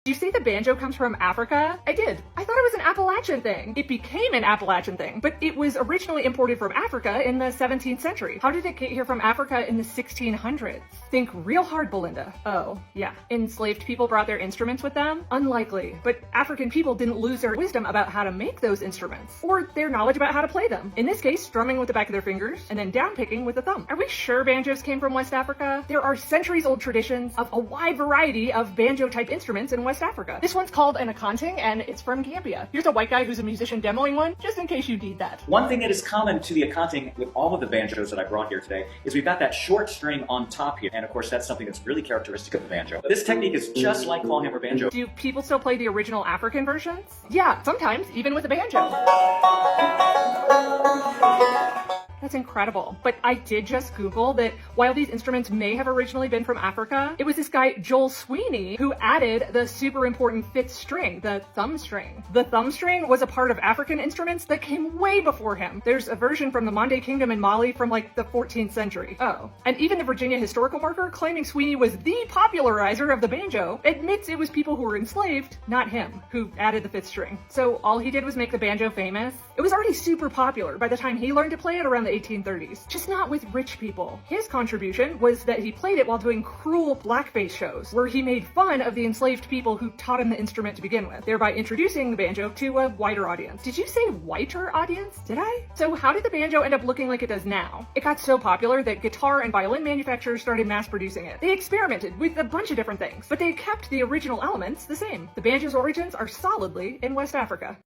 Did you say the banjo comes from Africa? I did. I thought it was an Appalachian thing. It became an Appalachian thing, but it was originally imported from Africa in the 17th century. How did it get here from Africa in the 1600s? Think real hard, Belinda. Oh, yeah. Enslaved people brought their instruments with them? Unlikely. But African people didn't lose their wisdom about how to make those instruments, or their knowledge about how to play them. In this case, strumming with the back of their fingers, and then downpicking with the thumb. Are we sure banjos came from West Africa? There are centuries-old traditions of a wide variety of banjo-type instruments in West Africa. This one's called an akanting, and it's from Gambia. Here's a white guy who's a musician demoing one, just in case you need that. One thing that is common to the akanting with all of the banjos that I brought here today is we've got that short string on top here, and of course that's something that's really characteristic of the banjo. This technique is just like clawhammer banjo. Do people still play the original African versions? Yeah, sometimes, even with a banjo. That's incredible. But I did just Google that while these instruments may have originally been from Africa, it was this guy, Joel Sweeney, who added the super important fifth string, the thumb string. The thumb string was a part of African instruments that came way before him. There's a version from the Mande Kingdom in Mali from like the 14th century. Oh. And even the Virginia Historical Marker, claiming Sweeney was the popularizer of the banjo, admits it was people who were enslaved, not him, who added the fifth string. So all he did was make the banjo famous. It was already super popular by the time he learned to play it around the 1830s, just not with rich people. His contribution was that he played it while doing cruel blackface shows, where he made fun of the enslaved people who taught him the instrument to begin with, thereby introducing the banjo to a wider audience. Did you say whiter audience? Did I? So how did the banjo end up looking like it does now? It got so popular that guitar and violin manufacturers started mass producing it. They experimented with a bunch of different things, but they kept the original elements the same. The banjo's origins are solidly in West Africa.